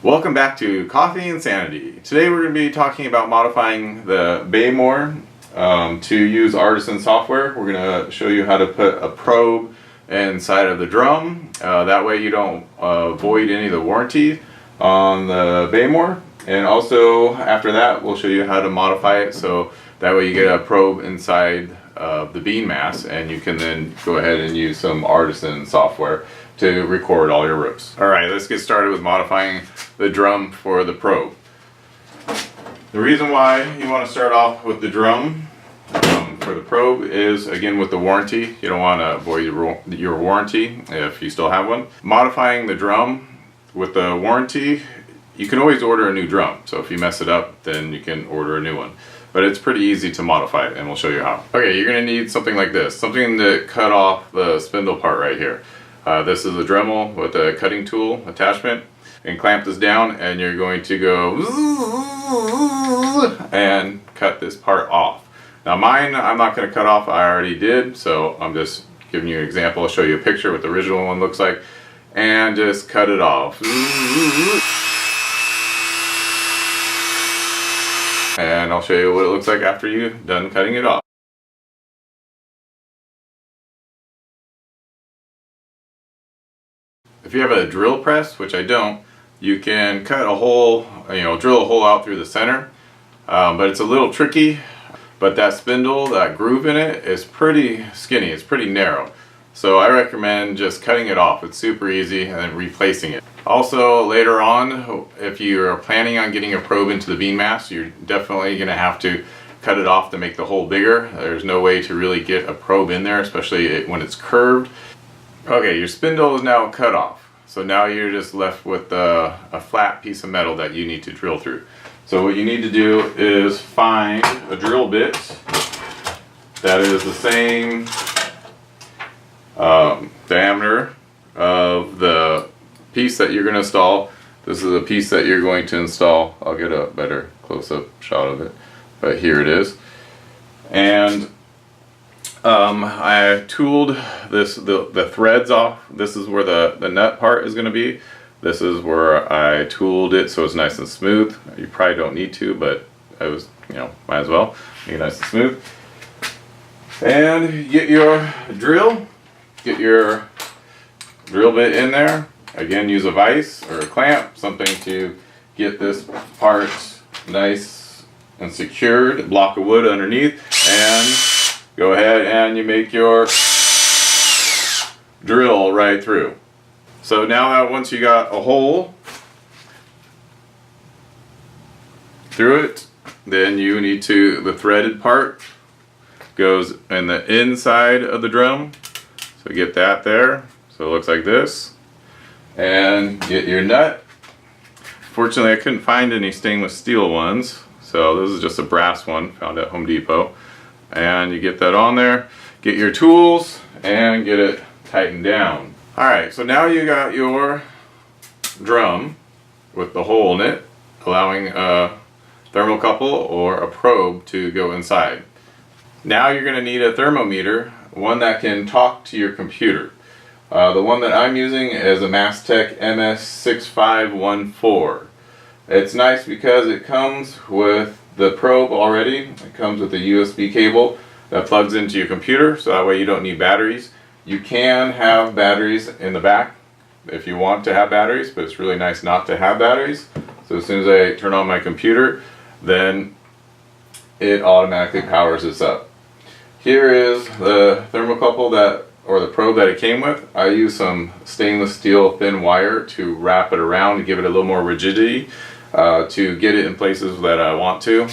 Welcome back to Coffee Insanity. Today we're going to be talking about modifying the Behmor to use Artisan software. We're going to show you how to put a probe inside of the drum. That way you don't void any of the warranty on the Behmor. And also after that we'll show you how to modify it so that way you get a probe inside the bean mass and you can then go ahead and use some Artisan software to record all your rips. Alright, let's get started with modifying the drum for the probe. The reason why you want to start off with the drum for the probe is, again, with the warranty. You don't want to void your warranty if you still have one. Modifying the drum with the warranty, you can always order a new drum. So if you mess it up, then you can order a new one. But it's pretty easy to modify it, and we'll show you how. Okay, you're going to need something like this. Something to cut off the spindle part right here. This is a Dremel with a cutting tool attachment, and clamp this down, and you're going to go and cut this part off. Now mine, I'm not going to cut off, I already did, so I'm just giving you an example. I'll show you a picture what the original one looks like, and just cut it off. And I'll show you what it looks like after you're done cutting it off. If you have a drill press, which I don't, you can cut a hole, drill a hole out through the center, but it's a little tricky. But that spindle, that groove in it is pretty skinny, it's pretty narrow. So I recommend just cutting it off. It's super easy, and then replacing it. Also, later on, if you're planning on getting a probe into the bean mass, you're definitely going to have to cut it off to make the hole bigger. There's no way to really get a probe in there, especially when it's curved. Okay, your spindle is now cut off. So now you're just left with a flat piece of metal that you need to drill through. So what you need to do is find a drill bit that is the same diameter of the piece that you're going to install. This is a piece that you're going to install. I'll get a better close-up shot of it, but here it is. And I tooled the threads off. This is where the nut part is going to be. This is where I tooled it so it's nice and smooth. You probably don't need to, but I was, might as well make it nice and smooth. And get your drill. Get your drill bit in there. Again, use a vise or a clamp, something to get this part nice and secured. A block of wood underneath, and go ahead and you make your drill right through. So now that once you got a hole through it, then you need to, the threaded part goes in the inside of the drum. So get that there. So it looks like this. And get your nut. Fortunately, I couldn't find any stainless steel ones. So this is just a brass one found at Home Depot. And you get that on there. Get your tools and get it tightened down. Alright, so now you got your drum with the hole in it, allowing a thermocouple or a probe to go inside. Now you're going to need a thermometer, one that can talk to your computer. The one that I'm using is a Mastech MS6514. It's nice because it comes with the probe already. It comes with a USB cable that plugs into your computer, so that way you don't need batteries. You can have batteries in the back if you want to have batteries, but it's really nice not to have batteries. So as soon as I turn on my computer, then it automatically powers this up. Here is the thermocouple or the probe that it came with. I use some stainless steel thin wire to wrap it around to give it a little more rigidity to get it in places that I want to.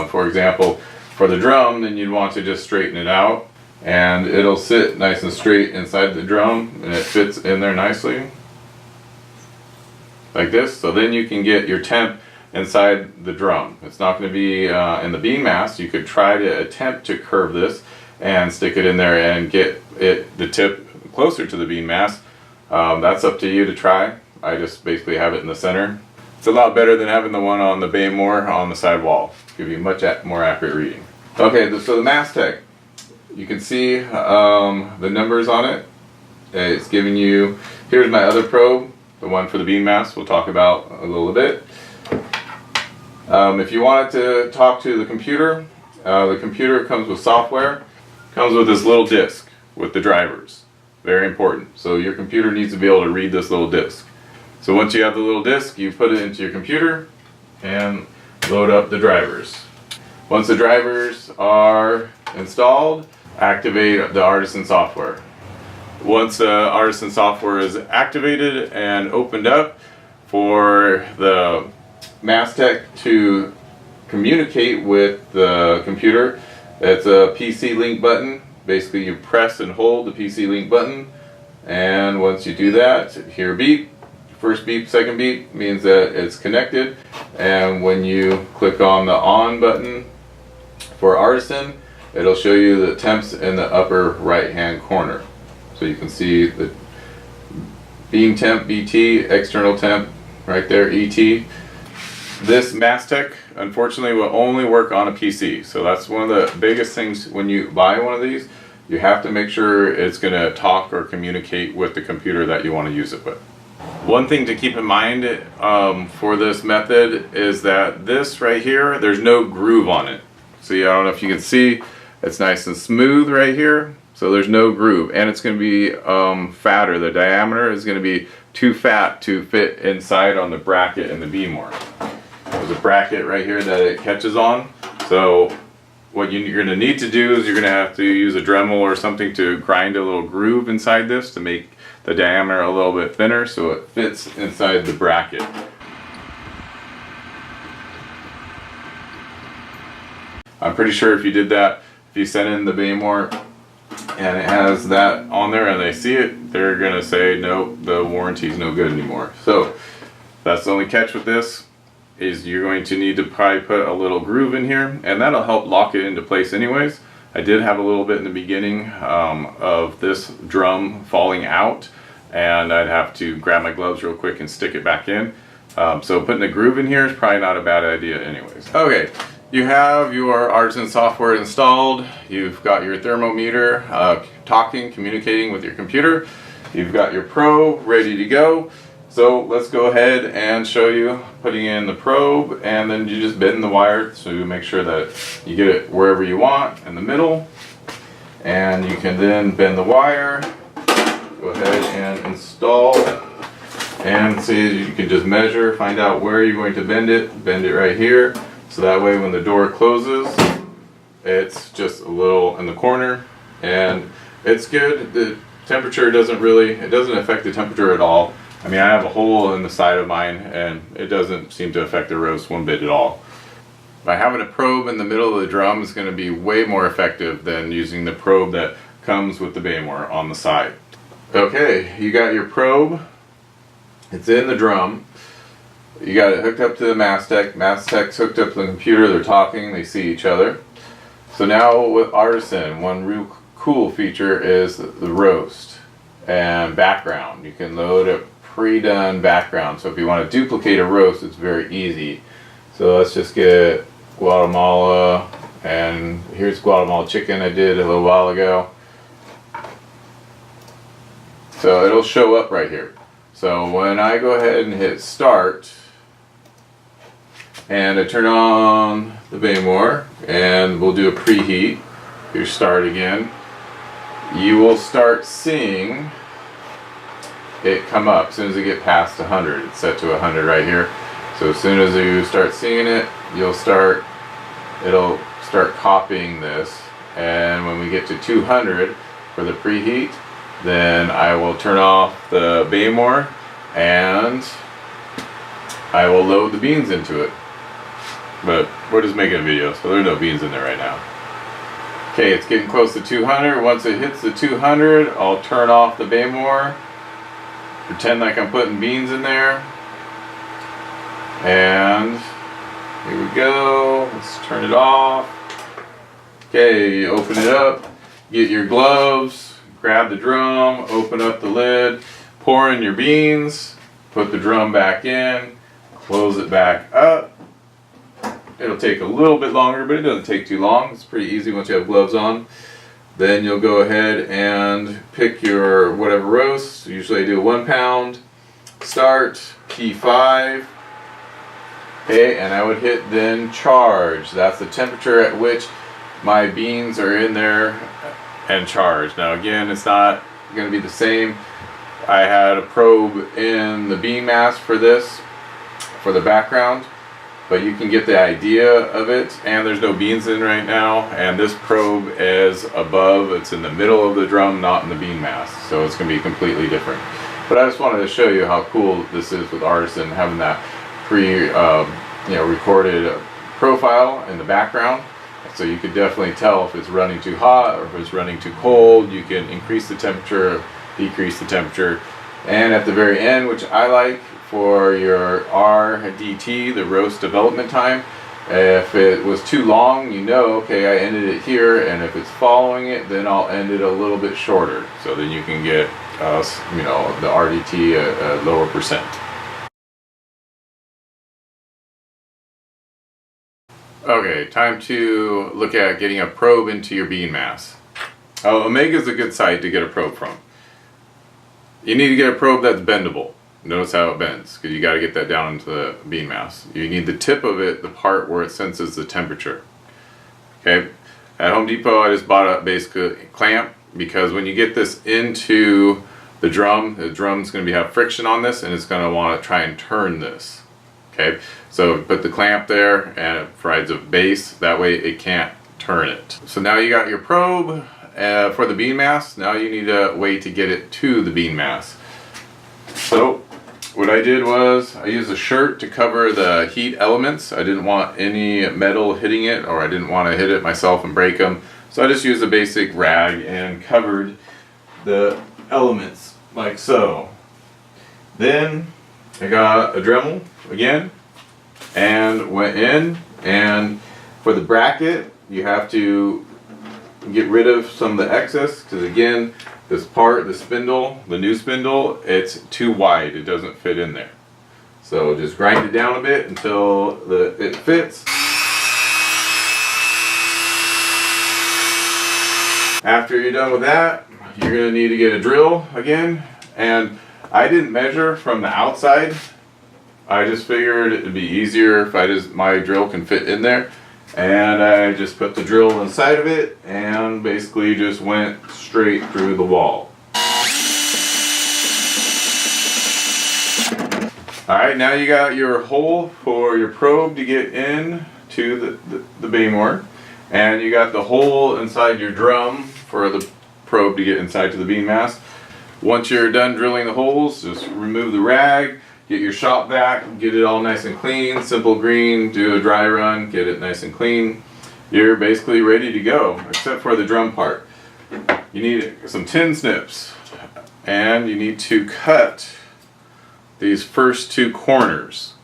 For example, for the drum, then you'd want to just straighten it out, and it'll sit nice and straight inside the drum, and it fits in there nicely like this. So then you can get your temp inside the drum. It's not going to be in the bean mass. You could try to attempt to curve this and stick it in there and get the tip closer to the bean mass. That's up to you to try. I just basically have it in the center. It's a lot better than having the one on the Behmor on the side wall. Give you a much more accurate reading. Okay, so the Mastech, you can see the numbers on it. It's giving you, here's my other probe. The one for the bean mask we'll talk about a little bit. If you wanted to talk to the computer comes with software. Comes with this little disc with the drivers. Very important. So your computer needs to be able to read this little disc. So once you have the little disc, you put it into your computer and load up the drivers. Once the drivers are installed, activate the Artisan software. Once the Artisan software is activated and opened up for the Mastech to communicate with the computer, it's a PC link button. Basically you press and hold the PC link button, and once you do that, hear beep. First beep, second beep means that it's connected, and when you click on the on button for Artisan, it'll show you the temps in the upper right hand corner. So you can see the being temp, BT, external temp right there, ET. This Mastech unfortunately will only work on a PC, so that's one of the biggest things when you buy one of these. You have to make sure it's going to talk or communicate with the computer that you want to use it with. One thing to keep in mind for this method is that this right here, there's no groove on it. See, I don't know if you can see, it's nice and smooth right here, so there's no groove, and it's going to be fatter. The diameter is going to be too fat to fit inside on the bracket in the Behmor. There's a bracket right here that it catches on, so what you're going to need to do is you're going to have to use a Dremel or something to grind a little groove inside this to make the diameter a little bit thinner so it fits inside the bracket. I'm pretty sure if you did that, if you send in the Behmor and it has that on there and they see it, they're going to say nope, the warranty's no good anymore. So that's the only catch with this, is you're going to need to probably put a little groove in here, and that'll help lock it into place anyways. I did have a little bit in the beginning of this drum falling out, and I'd have to grab my gloves real quick and stick it back in. So putting a groove in here is probably not a bad idea anyways. Okay, you have your Artisan software installed. You've got your thermometer communicating with your computer. You've got your probe ready to go. So let's go ahead and show you putting in the probe, and then you just bend the wire to make sure that you get it wherever you want in the middle, and you can then bend the wire, go ahead and install, and see, you can just measure, find out where you're going to bend it right here, so that way when the door closes it's just a little in the corner, and it's good. The temperature doesn't affect the temperature at all. I mean, I have a hole in the side of mine and it doesn't seem to affect the roast one bit at all. By having a probe in the middle of the drum is going to be way more effective than using the probe that comes with the Behmor on the side. Okay, you got your probe. It's in the drum. You got it hooked up to the Mastech. Mastech's hooked up to the computer. They're talking. They see each other. So now with Artisan, one real cool feature is the roast and background. You can load a pre-done background. So if you want to duplicate a roast, it's very easy. So let's just get Guatemala, and here's Guatemala chicken I did a little while ago. So it'll show up right here. So when I go ahead and hit start, and I turn on the Behmor, and we'll do a preheat, you start again, you will start seeing it come up as soon as you get past 100. It's set to 100 right here. So as soon as you start seeing it, it'll start copying this, and when we get to 200 for the preheat, then I will turn off the Behmor and I will load the beans into it. But we're just making a video, so there's no beans in there right now. Okay, it's getting close to 200. Once it hits the 200, I'll turn off the Behmor, pretend like I'm putting beans in there, and here we go. Let's turn it off. Okay, you open it up, get your gloves, grab the drum, open up the lid, pour in your beans, put the drum back in, close it back up. It'll take a little bit longer, but it doesn't take too long. It's pretty easy once you have gloves on. Then you'll go ahead and pick your whatever roast. Usually I do 1 pound. start, key 5. Okay, and I would hit then charge. That's the temperature at which my beans are in there and charged. Now again, it's not going to be the same. I had a probe in the bean mass for this, for the background, but you can get the idea of it. And there's no beans in right now, and this probe is above, it's in the middle of the drum, not in the bean mass, so it's going to be completely different. But I just wanted to show you how cool this is with Artisan, having that recorded profile in the background, so you could definitely tell if it's running too hot or if it's running too cold. You can increase the temperature, decrease the temperature, and at the very end, which I like for your RDT, the roast development time, if it was too long, okay, I ended it here, and if it's following it, then I'll end it a little bit shorter, so then you can get the RDT a lower percent. Okay, time to look at getting a probe into your bean mass. Omega is a good site to get a probe from. You need to get a probe that's bendable. Notice how it bends, because you got to get that down into the bean mass. You need the tip of it, the part where it senses the temperature. Okay, at Home Depot I just bought a basic clamp, because when you get this into the drum's going to have friction on this, and it's going to want to try and turn this. Okay, so put the clamp there, and it provides a base, that way it can't turn it. So now you got your probe for the bean mass. Now you need a way to get it to the bean mass. So what I did was I used a shirt to cover the heat elements. I didn't want any metal hitting it, or I didn't want to hit it myself and break them. So I just used a basic rag and covered the elements like so. Then I got a Dremel again and went in, and for the bracket you have to get rid of some of the excess, because again, this part, the spindle, the new spindle, it's too wide, it doesn't fit in there. So just grind it down a bit until it fits. After you're done with that, you're going to need to get a drill again, and I didn't measure from the outside. I just figured it'd be easier if my drill can fit in there, and I just put the drill inside of it and basically just went straight through the wall. Alright, now you got your hole for your probe to get in to the Behmor, and you got the hole inside your drum for the probe to get inside to the bean mass. Once you're done drilling the holes, just remove the rag, get your shop vac, get it all nice and clean, simple green, do a dry run, get it nice and clean. You're basically ready to go, except for the drum part. You need some tin snips, and you need to cut these first two corners.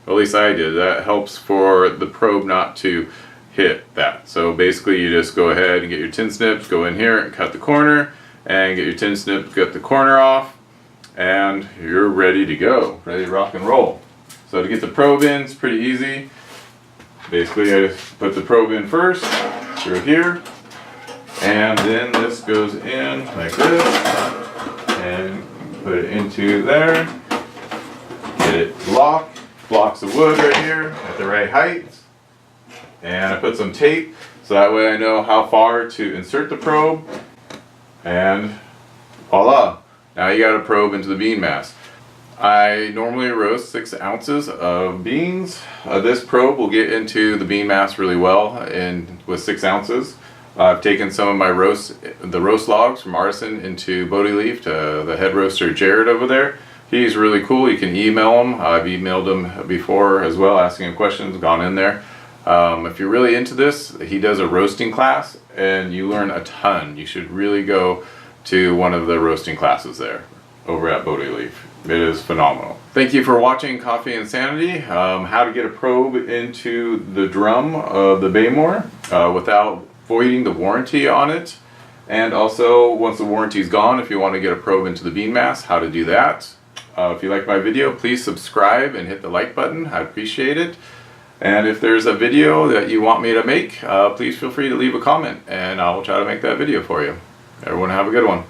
At least I did. That helps for the probe not to hit that. So basically you just go ahead and get your tin snips, go in here and cut the corner, and get your tin snip, cut the corner off, and you're ready to go, ready to rock and roll. So to get the probe in, it's pretty easy. Basically I just put the probe in first, through here, and then this goes in like this, and put it into there, get it locked, blocks of wood right here at the right height, and I put some tape so that way I know how far to insert the probe. And voila, now you got a probe into the bean mass. I normally roast 6 ounces of beans. This probe will get into the bean mass really well with 6 ounces. I've taken some of my the roast logs from Artisan into Bodie Leaf to the head roaster Jared over there. He's really cool. You can email him. I've emailed him before as well, asking him questions, gone in there. If you're really into this, he does a roasting class and you learn a ton. You should really go to one of the roasting classes there over at Bodie Leaf. It is phenomenal. Thank you for watching Coffee and Sanity, how to get a probe into the drum of the Behmor without voiding the warranty on it. And also, once the warranty is gone, if you want to get a probe into the bean mass, how to do that. If you like my video, please subscribe and hit the like button. I appreciate it. And if there's a video that you want me to make, please feel free to leave a comment and I will try to make that video for you. Everyone have a good one.